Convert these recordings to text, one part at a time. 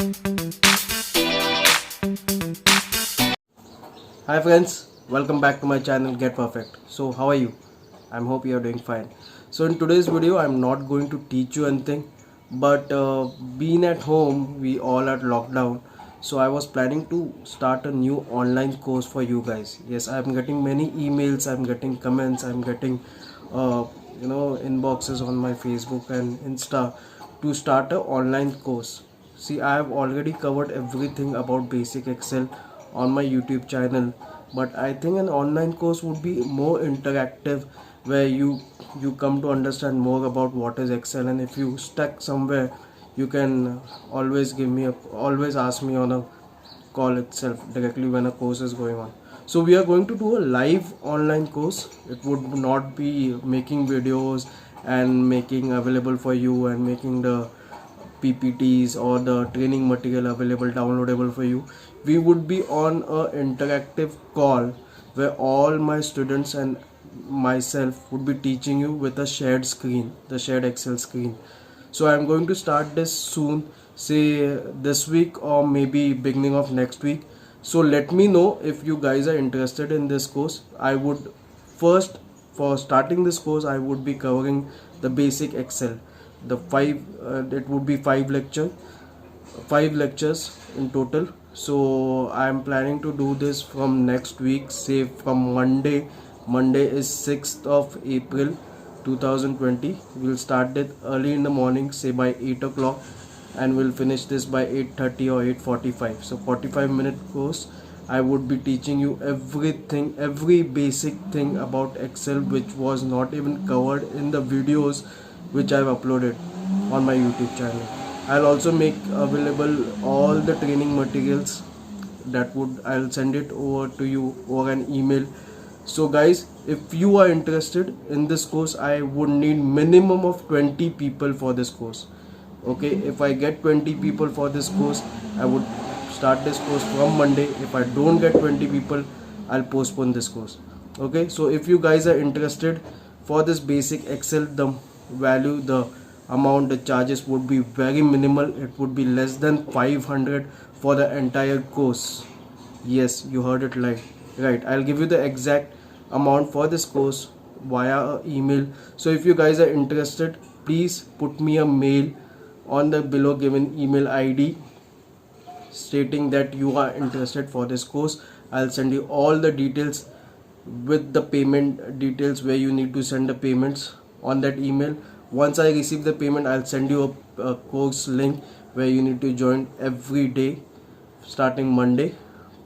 Hi friends, welcome back to my channel Get Perfect. So how are you? I'm hope you are doing fine. So in today's video I'm not going to teach you anything, but being at home we all are locked down. So I was planning to start a new online course for you guys. Yes, I'm getting many emails, I'm getting comments, I'm getting uh, inboxes on my Facebook and Insta to start a online course. See, I have already covered everything about basic Excel on my YouTube channel, but I think an online course would be more interactive, where you come to understand more about what is Excel, and if you stuck somewhere, you can always ask me on a call itself directly when a course is going on. So we are going to do a live online course. It would not be making videos and making available for you and making the PPTs or the training material available downloadable for you. We would be on a interactive call where all my students and myself would be teaching you with a shared screen, the shared Excel screen. So I'm going to start this soon, say this week or maybe beginning of next week. So let me know if you guys are interested in this course. I would first, for starting this course, I would be covering the basic Excel. The it would be five lectures in total. So I am planning to do this from next week, say from Monday is 6th of April 2020. We'll start it early in the morning, say by 8 o'clock, and we'll finish this by 8:30 or 8:45. So 45-minute course. I would be teaching you everything, every basic thing about Excel which was not even covered in the videos which I've uploaded on my YouTube channel. I'll also make available all the training materials I'll send it over to you or an email. So guys, if you are interested in this course, I would need minimum of 20 people for this course. Okay, if I get 20 people for this course, I would start this course from Monday. If I don't get 20 people, I'll postpone this course. Okay, so if you guys are interested for this basic Excel, the amount, the charges would be very minimal. It would be less than 500 for the entire course. Yes, you heard it right. I'll give you the exact amount for this course via email. So if you guys are interested, please put me a mail on the below given email ID stating that you are interested for this course. I'll send you all the details with the payment details, where you need to send the payments on that email. Once I receive the payment, I'll send you a course link where you need to join every day starting Monday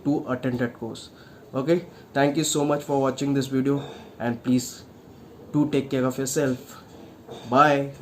to attend that course. Okay, thank you so much for watching this video, and please do take care of yourself. Bye.